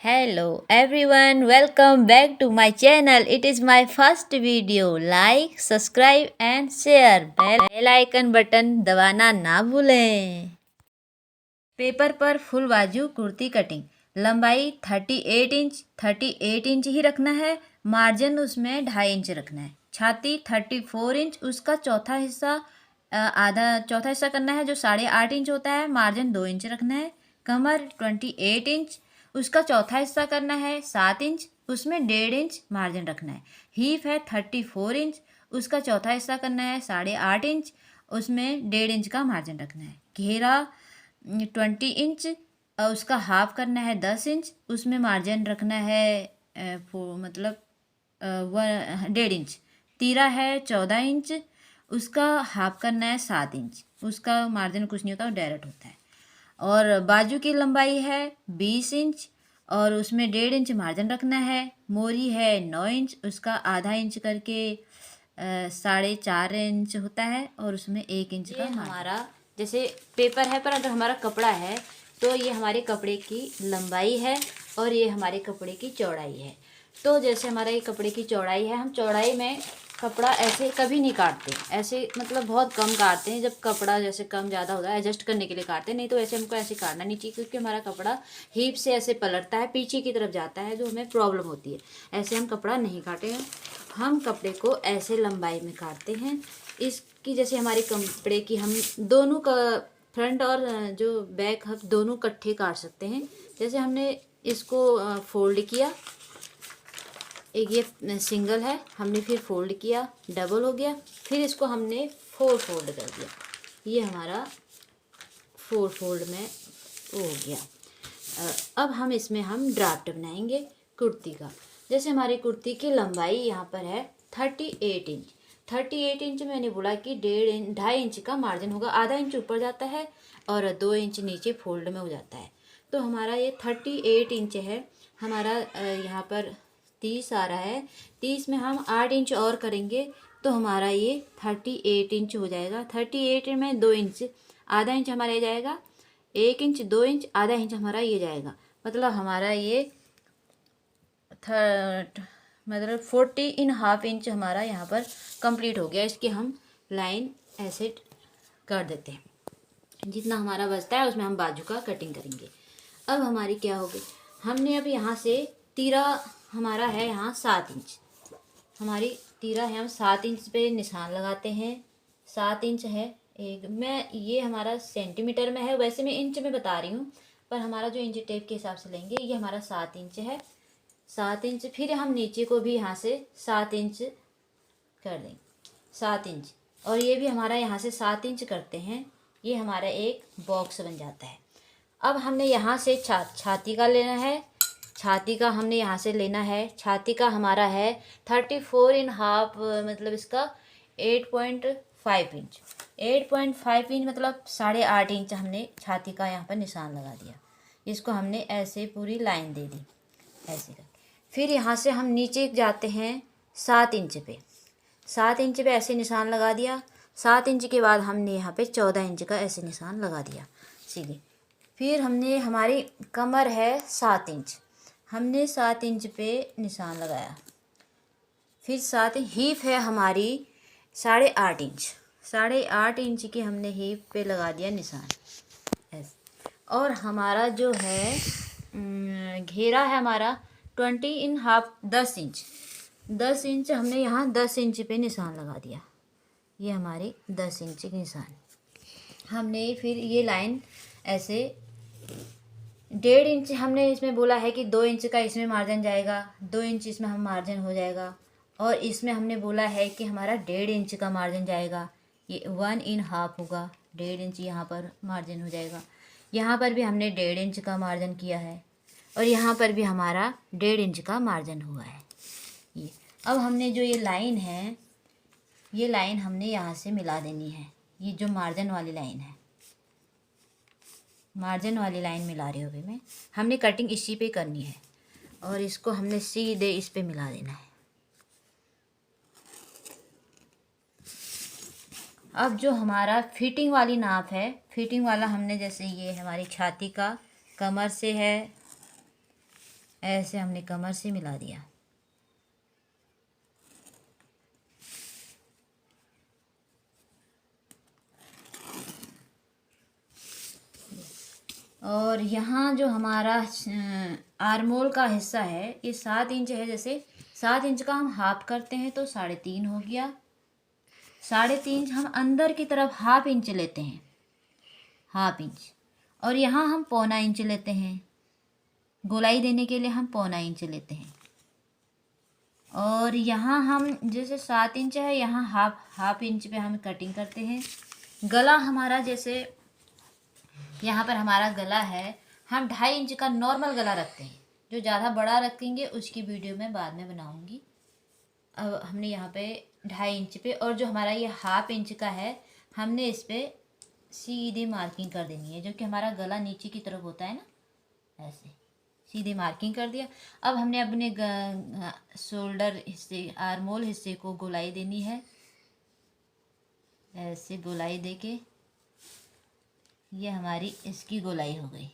Hello everyone, welcome back to my channel. It is my first video. Like, subscribe and share. Bell icon button दबाना ना भूलें। Paper पर full बाजू kurti cutting. लंबाई 38 inch ही रखना है। मार्जिन उसमें 2.5 इंच रखना है। छाती 34 इंच, उसका चौथा हिस्सा चौथा हिस्सा करना है जो 8.5 इंच होता है। मार्जिन 2 इंच रखना है। कमर 28 इंच, उसका चौथा हिस्सा करना है 7 इंच, उसमें 1.5 इंच मार्जिन रखना है। हीप है 34 इंच, उसका चौथा हिस्सा करना है 8.5 इंच, उसमें 1.5 इंच का मार्जिन रखना है। घेरा 20 इंच और उसका हाफ करना है 10 इंच, उसमें मार्जिन रखना है 1.5 इंच। तीरा है 14 इंच, उसका हाफ करना है 7 इंच, उसका मार्जिन कुछ नहीं होता, वो डायरेक्ट होता है। और बाजू की लंबाई है 20 इंच और उसमें 1.5 इंच मार्जिन रखना है। मोरी है 9 इंच, उसका आधा इंच करके 4.5 इंच होता है और उसमें 1 इंच का हमारा जैसे पेपर है, पर अगर हमारा कपड़ा है तो ये हमारे कपड़े की लंबाई है और ये हमारे कपड़े की चौड़ाई है। तो जैसे हमारा ये कपड़े की चौड़ाई है, हम चौड़ाई में कपड़ा ऐसे कभी नहीं काटते, ऐसे मतलब बहुत कम काटते हैं। जब कपड़ा जैसे कम ज़्यादा होता है एडजस्ट करने के लिए काटते हैं, नहीं तो ऐसे हमको ऐसे काटना नहीं चाहिए, क्योंकि हमारा कपड़ा हीप से ऐसे पलटता है, पीछे की तरफ जाता है, जो हमें प्रॉब्लम होती है। ऐसे हम कपड़ा नहीं काटेंगे, हम कपड़े को ऐसे लंबाई में काटते हैं। इसकी जैसे हमारे कपड़े की हम दोनों का फ्रंट और जो बैक हम दोनों इकट्ठे काट सकते हैं। जैसे हमने इसको फोल्ड किया, एक ये सिंगल है, हमने फिर फोल्ड किया, डबल हो गया, फिर इसको हमने 4 फोल्ड कर दिया, ये हमारा 4 फोल्ड में वो हो गया। अब हम इसमें हम ड्राफ्ट बनाएंगे कुर्ती का। जैसे हमारी कुर्ती की लंबाई यहाँ पर है 38 इंच। 38 इंच मैंने बोला कि 2.5 इंच का मार्जिन होगा, आधा इंच ऊपर जाता है और 2 इंच नीचे फोल्ड में हो जाता है। तो हमारा ये 38 इंच है। हमारा यहाँ पर 30 आ रहा है, 30 में हम 8 इंच और करेंगे तो हमारा ये 38 इंच हो जाएगा। 38 में 2 इंच, आधा इंच हमारा ये जाएगा, 1 इंच, 2 इंच, आधा इंच हमारा ये जाएगा। मतलब हमारा ये मतलब 40.5 इंच हमारा यहाँ पर कंप्लीट हो गया। इसकी हम लाइन ऐसे कर देते हैं। जितना हमारा बचता है उसमें हम बाजू का कटिंग करेंगे। अब हमारी क्या होगी, हमने अब यहाँ से तीरा हमारा है यहाँ 7 इंच, हमारी तीरा है, हम 7 इंच पे निशान लगाते हैं। 7 इंच है एक, मैं ये हमारा सेंटीमीटर में है, वैसे मैं इंच में बता रही हूँ, पर हमारा जो इंच टेप के हिसाब से लेंगे, ये हमारा 7 इंच है। 7 इंच, फिर हम नीचे को भी यहाँ से 7 इंच कर देंगे, 7 इंच, और ये भी हमारा यहाँ से 7 इंच करते हैं। ये हमारा एक बॉक्स बन जाता है। अब हमने यहाँ से छाती का लेना है। छाती का हमने यहाँ से लेना है, छाती का हमारा है 34.5, मतलब इसका 8.5 इंच। 8.5 इंच मतलब 8.5 इंच हमने छाती का यहाँ पर निशान लगा दिया। इसको हमने ऐसे पूरी लाइन दे दी ऐसे कर। फिर यहाँ से हम नीचे जाते हैं 7 इंच पे। 7 इंच पे ऐसे निशान लगा दिया। 7 इंच के बाद हमने यहाँ पे 14 इंच का ऐसे निशान लगा दिया सीधे। फिर हमने, हमारी कमर है 7 इंच, हमने 7 इंच पे निशान लगाया। फिर 7 हीप है हमारी 8.5 इंच, 8.5 इंच की हमने हीप पे लगा दिया निशान ऐसे। और हमारा जो है घेरा है हमारा 20.5, 10 इंच। 10 इंच हमने यहाँ 10 इंच पे निशान लगा दिया, ये हमारी 10 इंच की निशान। हमने फिर ये लाइन ऐसे 1.5 इंच हमने इसमें बोला है कि 2 इंच का इसमें मार्जिन जाएगा, 2 इंच इसमें हम मार्जिन हो जाएगा, और इसमें हमने बोला है कि हमारा 1.5 इंच का मार्जिन जाएगा, ये 1.5 होगा। 1.5 इंच यहाँ पर मार्जिन हो जाएगा। यहाँ पर भी हमने 1.5 इंच का मार्जिन किया है और यहाँ पर भी हमारा 1.5 इंच का मार्जिन हुआ है ये। अब हमने जो ये लाइन है, ये लाइन हमने यहाँ से मिला देनी है। ये जो मार्जिन वाली लाइन है, मार्जिन वाली लाइन मिला रही हूँ अभी मैं। हमने कटिंग इसी पे करनी है और इसको हमने सीधे इस पे मिला देना है। अब जो हमारा फिटिंग वाली नाप है, फिटिंग वाला हमने जैसे ये हमारी छाती का कमर से है ऐसे हमने कमर से मिला दिया। और यहाँ जो हमारा आर्मोल का हिस्सा है ये 7 इंच है। जैसे 7 इंच का हम हाफ करते हैं तो 3.5 हो गया। 3.5 हम अंदर की तरफ हाफ इंच लेते हैं, हाफ इंच। और यहाँ हम 1.25 इंच लेते हैं, गोलाई देने के लिए हम 1.25 इंच लेते हैं। और यहाँ हम जैसे 7 इंच है, यहाँ हाफ इंच पे हम कटिंग करते हैं। गला हमारा जैसे यहाँ पर हमारा गला है, हम 2.5 इंच का नॉर्मल गला रखते हैं। जो ज़्यादा बड़ा रखेंगे उसकी वीडियो मैं बाद में बनाऊंगी। अब हमने यहाँ पे 2.5 इंच पे, और जो हमारा ये हाफ इंच का है हमने इस पे सीधी मार्किंग कर देनी है, जो कि हमारा गला नीचे की तरफ होता है ना, ऐसे सीधी मार्किंग कर दिया। अब हमने अपने शोल्डर हिस्से, आर्मोल हिस्से को गोलाई देनी है। ऐसे गोलाई देके ये हमारी इसकी गोलाई हो गई।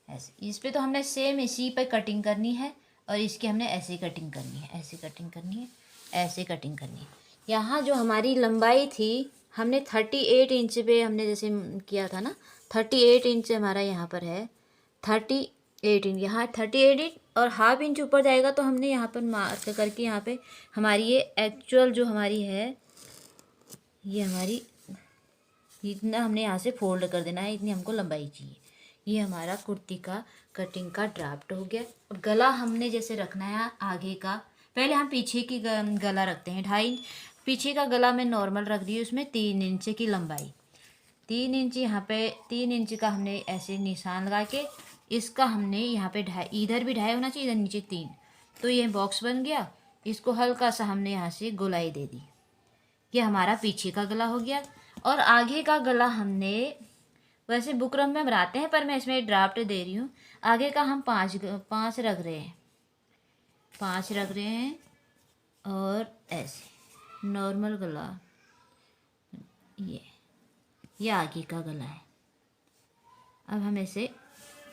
ऐसे इस पे तो हमने सेम इसी पे कटिंग करनी है, और इसकी हमने ऐसे कटिंग करनी है, ऐसे कटिंग करनी है, ऐसे कटिंग करनी है। यहाँ जो हमारी लंबाई थी हमने 38 इंच पे हमने जैसे किया था ना, 38 इंच हमारा यहाँ पर है। 38 इंच, यहाँ 38 इंच और हाफ इंच ऊपर जाएगा तो हमने यहाँ पर मार्क करके यहाँ पे हमारी ये एक्चुअल जो हमारी है, ये हमारी इतना हमने यहाँ से फोल्ड कर देना है, इतनी हमको लंबाई चाहिए। ये हमारा कुर्ती का कटिंग का ड्राफ्ट हो गया। अब गला हमने जैसे रखना है आगे का, पहले हम पीछे की गला रखते हैं 2.5 इंच। पीछे का गला मैं नॉर्मल रख दी हूँ, उसमें 3 इंच की लंबाई, 3 इंच यहाँ पे 3 इंच का हमने ऐसे निशान लगा के इसका हमने यहाँ पे 2.5, इधर भी 2.5 होना चाहिए, इधर नीचे 3, तो ये बॉक्स बन गया। इसको हल्का सा हमने यहाँ से गोलाई दे दी। ये हमारा पीछे का गला हो गया। और आगे का गला हमने वैसे बुकरम में बनाते हैं, पर मैं इसमें ड्राफ्ट दे रही हूँ। आगे का हम 5 रख रहे हैं, 5 रख रहे हैं। और ऐसे नॉर्मल गला, ये आगे का गला है। अब हम ऐसे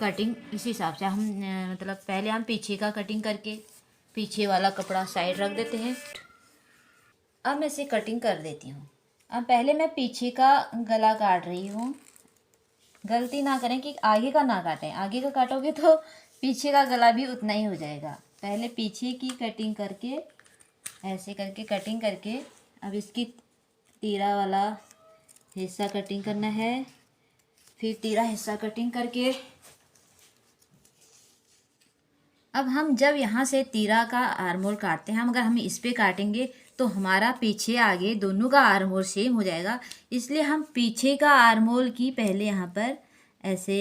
कटिंग इसी हिसाब से हम मतलब पहले हम पीछे का कटिंग करके पीछे वाला कपड़ा साइड रख देते हैं। अब मैं इसे कटिंग कर देती हूँ। अब पहले मैं पीछे का गला काट रही हूँ। गलती ना करें कि आगे का ना काटें, आगे का काटोगे तो पीछे का गला भी उतना ही हो जाएगा। पहले पीछे की कटिंग करके ऐसे करके कटिंग करके अब इसकी तीरा वाला हिस्सा कटिंग करना है, फिर तीरा हिस्सा कटिंग करके अब हम जब यहाँ से तीरा का आर्मोल काटते हैं, हम अगर हम इस पे काटेंगे तो हमारा पीछे आगे दोनों का आर्मोल सेम हो जाएगा। इसलिए हम पीछे का आर्मोल की पहले यहाँ पर ऐसे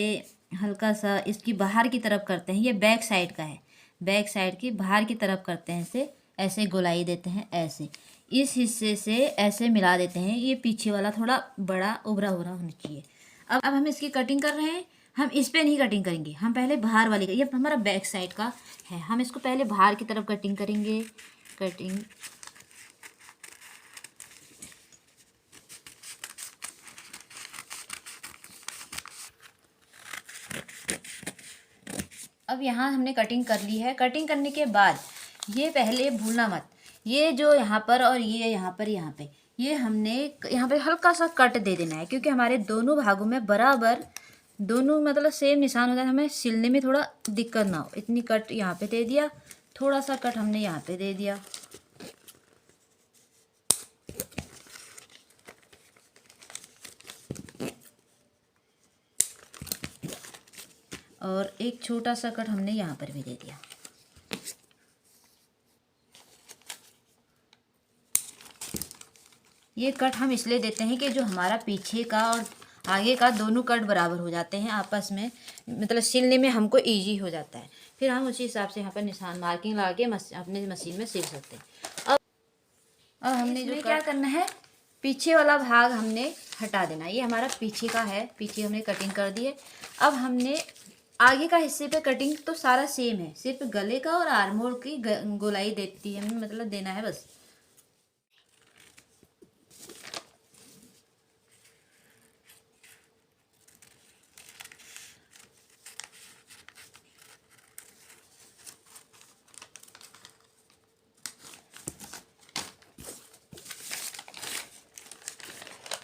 हल्का सा इसकी बाहर की तरफ करते हैं। ये बैक साइड का है, बैक साइड की बाहर की तरफ करते हैं, ऐसे ऐसे गोलाई देते हैं, ऐसे इस हिस्से से ऐसे मिला देते हैं। ये पीछे वाला थोड़ा बड़ा उभरा उभरा होना चाहिए। अब हम इसकी कटिंग कर रहे हैं। हम इस पे नहीं कटिंग करेंगे, हम पहले बाहर वाली, ये हमारा बैक साइड का है, हम इसको पहले बाहर की तरफ कटिंग करेंगे। कटिंग अब यहाँ हमने कटिंग कर ली है। कटिंग करने के बाद ये पहले भूलना मत, ये जो यहाँ पर और ये यहाँ पर, यहाँ पे ये हमने यहाँ पे हल्का सा कट दे देना है, क्योंकि हमारे दोनों भागों में बराबर दोनों मतलब सेम निशान होता है, हमें सिलने में थोड़ा दिक्कत ना हो। इतनी कट यहाँ पे दे दिया, थोड़ा सा कट हमने यहाँ पे दे दिया। और एक छोटा सा कट हमने यहाँ पर भी दे दिया। ये कट हम इसलिए देते हैं कि जो हमारा पीछे का और आगे का दोनों कट बराबर हो जाते हैं आपस में, मतलब सिलने में हमको इजी हो जाता है। फिर हम उसी हिसाब से यहाँ पर निशान मार्किंग लगा के अपने मशीन में सिल सकते हैं। अब हमने जो क्या करना है, पीछे वाला भाग हमने हटा देना। ये हमारा पीछे का है, पीछे हमने कटिंग कर दी है। अब हमने आगे का हिस्से पे कटिंग तो सारा सेम है, सिर्फ गले का और आर्मोल की गोलाई देती है, मतलब देना है बस।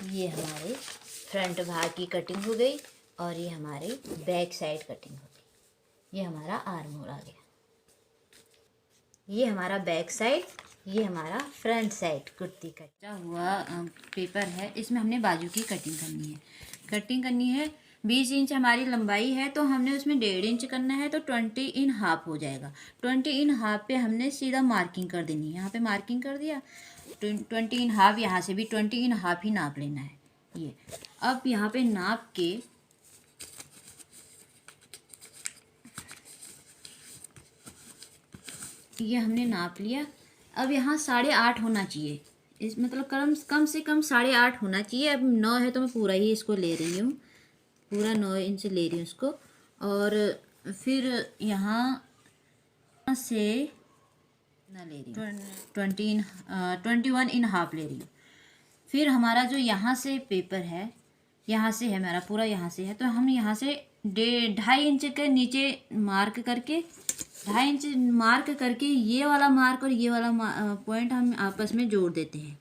ये हमारे फ्रंट भाग की कटिंग हो गई और ये हमारे बैक साइड कटिंग हो गई। ये हमारा आर्म होल आ गया। ये हमारा बैक साइड, ये हमारा फ्रंट साइड कुर्ती का कटा हुआ पेपर है। इसमें हमने बाजू की कटिंग करनी है। 20 इंच हमारी लंबाई है तो हमने उसमें 1.5 इंच करना है, तो 20 इन हाफ हो जाएगा। 20 इन हाफ पे हमने सीधा मार्किंग कर देनी है। यहाँ पे मार्किंग कर दिया। 20 इन हाफ, यहाँ से भी 20 इन हाफ ही नाप लेना है। ये अब यहाँ पे नाप के ये हमने नाप लिया। अब यहाँ 8.5 होना चाहिए। इस मतलब कम से कम 8.5 होना चाहिए। अब 9 है तो मैं पूरा ही इसको ले रही हूँ, पूरा 9 इंच ले रही हूँ इसको। और फिर यहाँ से ना ले रही हूँ 21 इन हाफ ले रही हूँ। फिर हमारा जो यहाँ से पेपर है, यहाँ से है हमारा पूरा, यहाँ से है तो हम यहाँ से 2.5 इंच के नीचे मार्क करके, 2.5 इंच मार्क करके ये वाला मार्क और ये वाला पॉइंट हम आपस में जोड़ देते हैं।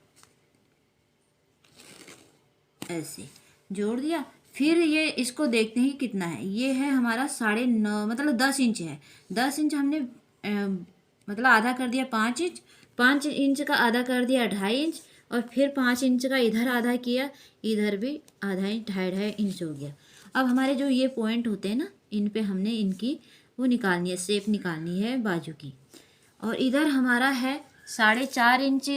ऐसे जोड़ दिया। फिर ये इसको देखते हैं कितना है। ये है हमारा 9.5 मतलब 10 इंच है। 10 इंच हमने मतलब आधा कर दिया 5 इंच, 5 इंच का आधा कर दिया 2.5 इंच, और फिर 5 इंच का इधर आधा किया, इधर भी आधा इंच, 2.5 इंच हो गया। अब हमारे जो ये पॉइंट होते हैं ना, इन पे हमने इनकी वो निकालनी है, शेप निकालनी है बाजू की। और इधर हमारा है 4.5 इंच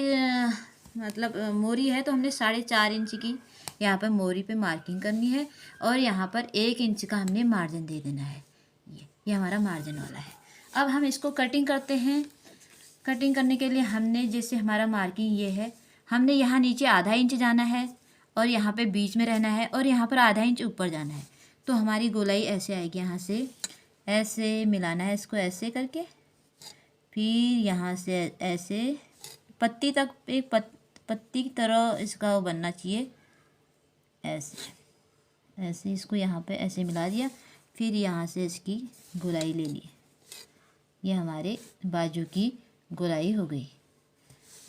मतलब मोरी है, तो हमने 4.5 इंच की यहाँ पर मोरी पे मार्किंग करनी है। और यहाँ पर 1 इंच का हमने मार्जिन दे देना है। ये हमारा मार्जिन वाला है। अब हम इसको कटिंग करते हैं। कटिंग करने के लिए हमने, जैसे हमारा मार्किंग ये है, हमने यहाँ नीचे आधा इंच जाना है और यहाँ पे बीच में रहना है और यहाँ पर आधा इंच ऊपर जाना है। तो हमारी गोलाई ऐसे आएगी। यहाँ से ऐसे मिलाना है इसको, ऐसे करके, फिर यहाँ से ऐसे पत्ती तक, एक पत्ती की तरह इसका वो बनना चाहिए। ऐसे इसको यहाँ पे ऐसे मिला दिया। फिर यहाँ से इसकी गोलाई ले ली। ये हमारे बाजू की गोलाई हो गई।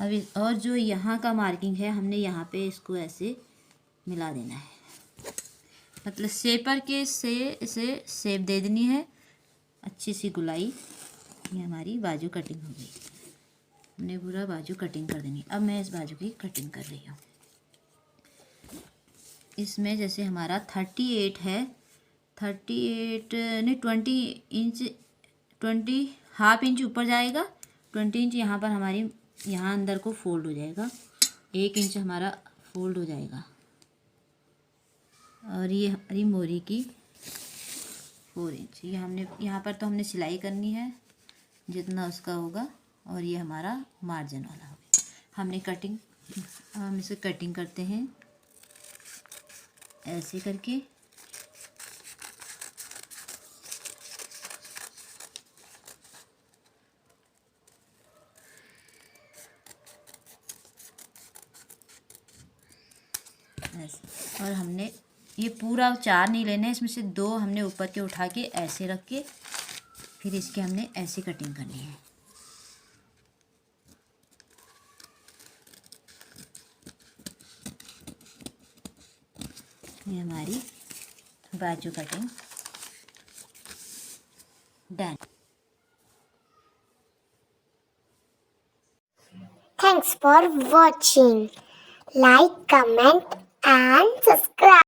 अब और जो यहाँ का मार्किंग है, हमने यहाँ पे इसको ऐसे मिला देना है, मतलब शेपर के से इसे शेप दे देनी है, अच्छी सी गोलाई। ये हमारी बाजू कटिंग हो गई। हमने पूरा बाजू कटिंग कर देनी। अब मैं इस बाजू की कटिंग कर रही हूँ। इसमें जैसे हमारा 38 है, 38 नहीं 20 इंच, 20 हाफ इंच ऊपर जाएगा, 20 इंच यहाँ पर हमारी यहाँ अंदर को फोल्ड हो जाएगा, 1 इंच हमारा फोल्ड हो जाएगा। और ये हमारी मोरी की 4 इंच, ये हमने यहाँ पर तो हमने सिलाई करनी है जितना उसका होगा। और ये हमारा मार्जिन वाला होगा। हमने कटिंग, हम इसे कटिंग करते हैं ऐसे करके। ऐसे, और हमने ये पूरा 4 नहीं लेना है, इसमें से 2 हमने ऊपर के उठा के ऐसे रख के फिर इसके हमने ऐसे कटिंग करनी है। ये हमारी बाजू cutting done. Thanks for watching. Like, comment and subscribe.